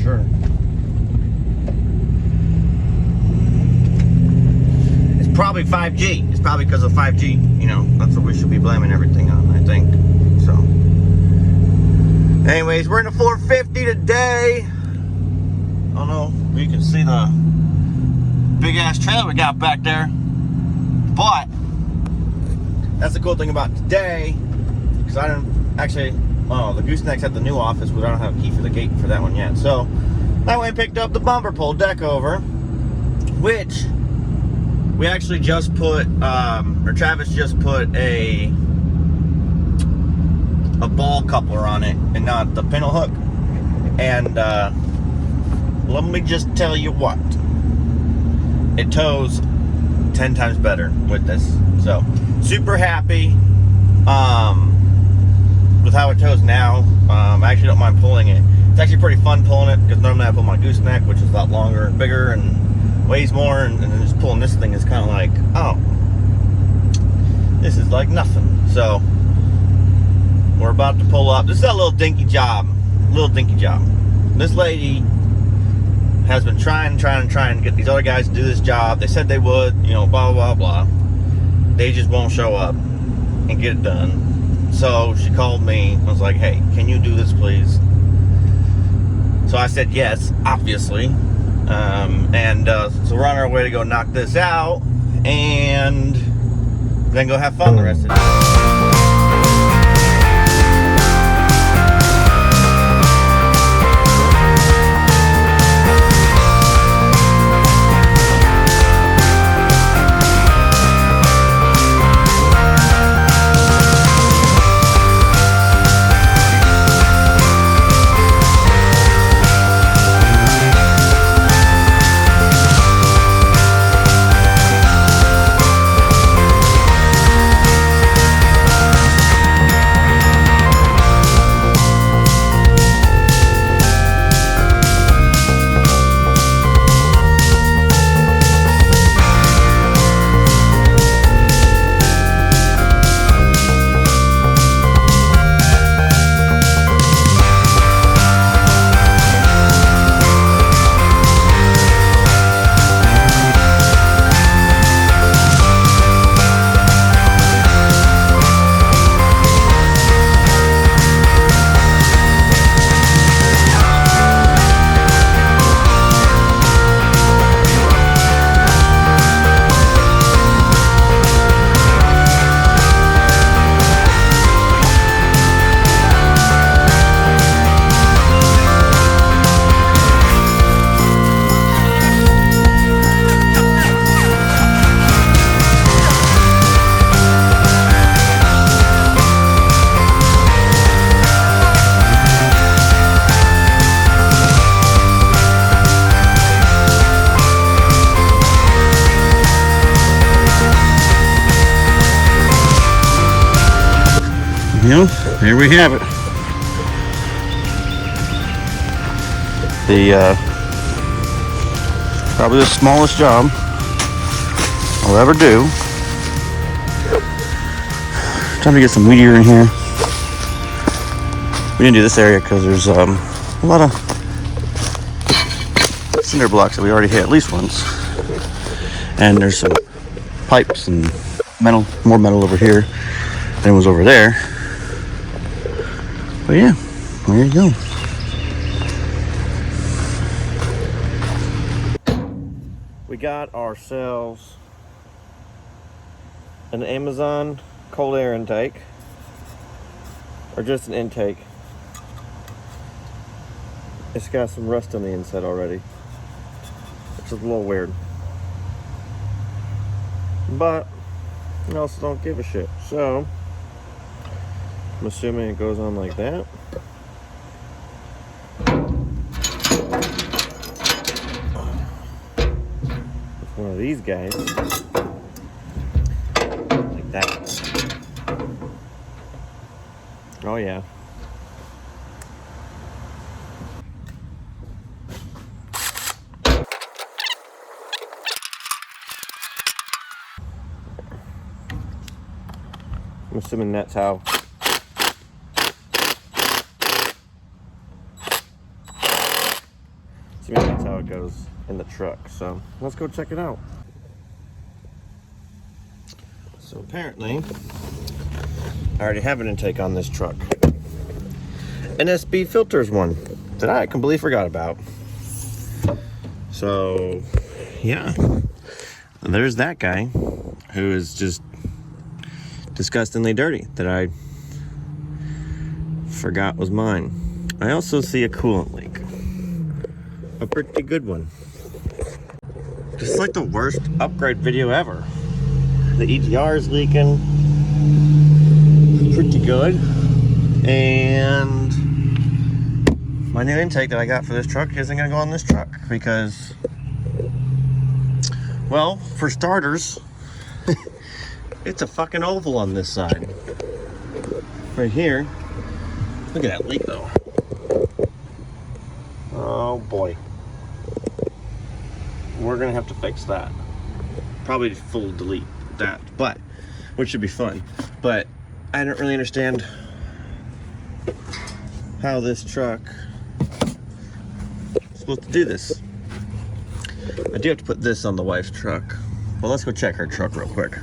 sure. It's probably 5G. It's probably because of 5G. You know, that's what we should be blaming everything on, I think. So, anyways, we're in the 450 today. I don't know if you can see the big ass trailer we got back there, but that's the cool thing about today, because I don't actually, the gooseneck's at the new office, but I don't have a key for the gate for that one yet. So I went and picked up the bumper pull deck over, which we actually just put, or Travis just put a ball coupler on it and not the pintle hook. And let me just tell you what, it tows 10 times better with this. So super happy with how it tows now. I actually don't mind pulling it. It's actually pretty fun pulling it, because normally I pull my gooseneck, which is a lot longer and bigger and weighs more, and then just pulling this thing is kind of like, oh, this is like nothing. So we're about to pull up. This is a little dinky job. This lady has been trying to get these other guys to do this job. They said they would, you know, blah, blah, blah. They just won't show up and get it done. So she called me and was like, hey, can you do this, please? So I said yes, obviously. So we're on our way to go knock this out and then go have fun the rest of the day. You know, here we have it. Probably the smallest job I'll ever do. Time to get some weed eater in here. We didn't do this area because there's a lot of cinder blocks that we already hit at least once, and there's some pipes and metal, more metal over here than was over there. But yeah, there you go. We got ourselves an Amazon cold air intake, or just an intake. It's got some rust on the inside already, which is a little weird. But I also don't give a shit, so I'm assuming it goes on like that. With one of these guys, like that. Oh yeah. I'm assuming that's how to me that's how it goes in the truck. So let's go check it out. So apparently, I already have an intake on this truck. NSB filters one that I completely forgot about. So yeah, there's that guy who is just disgustingly dirty that I forgot was mine. I also see a coolant leak, a pretty good one. This is like the worst upgrade video ever. The EGR is leaking pretty good, and my new intake that I got for this truck isn't gonna go on this truck because, well, for starters, it's a fucking oval on this side. Right here. Look at that leak though. Oh boy. We're gonna have to fix that. Probably full delete that, but which should be fun. But I don't really understand how this truck is supposed to do this. I do have to put this on the wife's truck. Well, let's go check her truck real quick.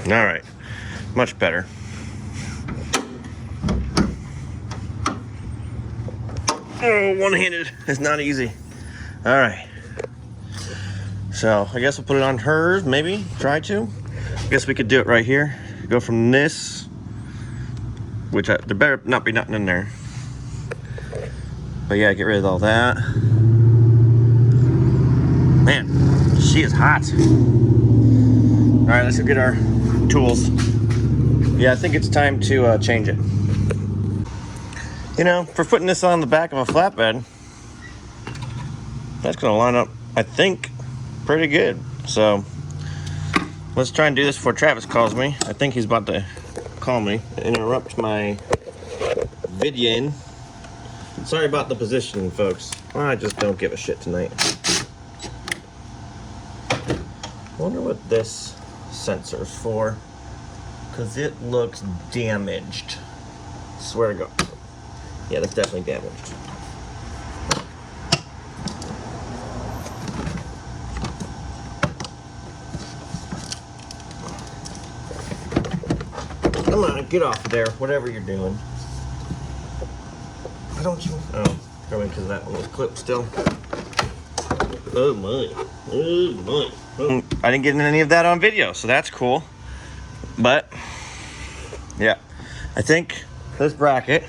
All right, much better. Oh, one-handed is not easy. All right. So I guess we'll put it on hers, maybe, try to. I guess we could do it right here. Go from this, which there better not be nothing in there. But yeah, get rid of all that. Man, she is hot. All right, let's go get our tools. Yeah, I think it's time to change it. You know, for putting this on the back of a flatbed, that's gonna line up, I think, pretty good. So let's try and do this before Travis calls me. I think he's about to call me, interrupt my video. Sorry about the positioning, folks. I just don't give a shit tonight. I wonder what this sensor's for, because it looks damaged. Swear to God. Yeah, that's definitely damaged. Come on, get off there, whatever you're doing. Why don't you? Oh, probably because that one was clipped still. Oh my. Oh my. Oh. I didn't get any of that on video, so that's cool. But, yeah. I think this bracket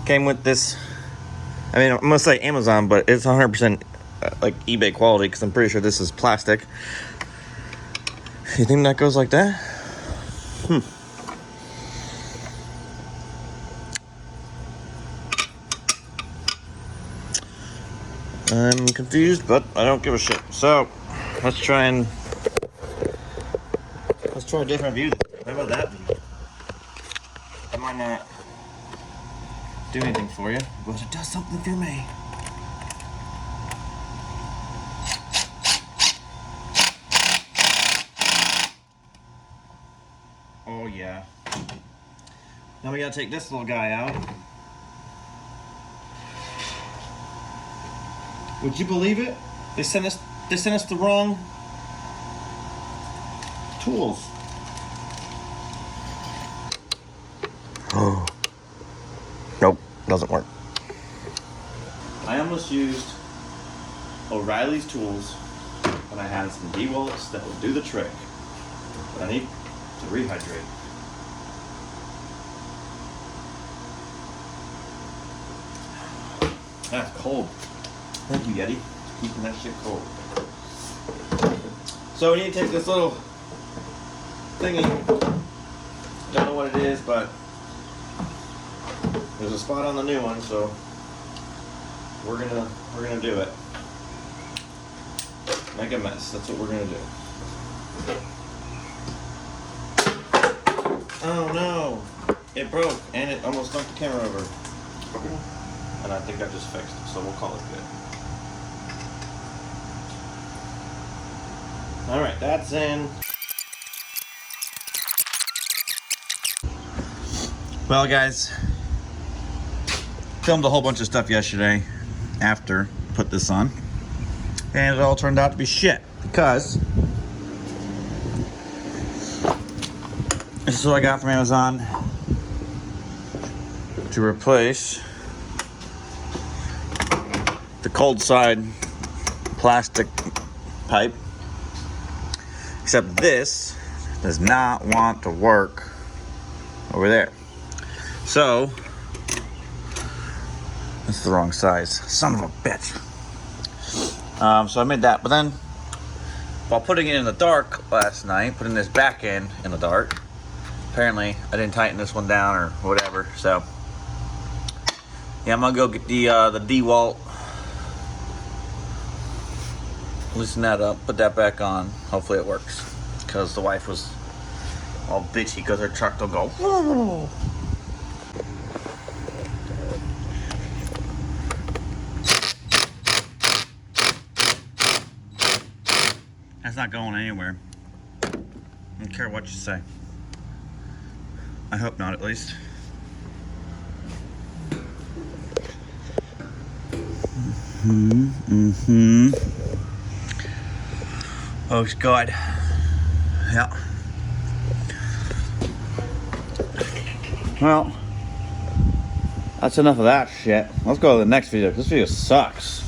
came with this. I mean, I'm gonna say Amazon, but it's 100% like eBay quality because I'm pretty sure this is plastic. You think that goes like that? I'm confused, but I don't give a shit. So, let's try a different view. How about that view? That might not do anything for you, but it does something for me. Oh yeah. Now we gotta take this little guy out. Would you believe it? They sent us the wrong tools. Oh. Nope, doesn't work. I almost used O'Reilly's tools when I had some DeWalt's that will do the trick. But I need to rehydrate. That's cold. Thank you, Yeti. Keeping that shit cold. So we need to take this little thingy. Don't know what it is, but there's a spot on the new one, so we're gonna do it. Make a mess. That's what we're gonna do. Oh no! It broke and it almost knocked the camera over. And I think I just fixed it, so we'll call it good. All right, that's in. Well, guys, filmed a whole bunch of stuff yesterday after put this on, and it all turned out to be shit because this is what I got from Amazon to replace the cold side plastic pipe, except this does not want to work over there. So that's the wrong size, son of a bitch. So I made that, but then while putting it in the dark last night, putting this back in the dark, apparently I didn't tighten this one down or whatever. So yeah, I'm gonna go get the DeWalt, loosen that up, put that back on. Hopefully it works, because the wife was all bitchy because her truck don't go. Whoa. That's not going anywhere. I don't care what you say. I hope not, at least. Oh God. Yeah. Well, that's enough of that shit. Let's go to the next video. This video sucks.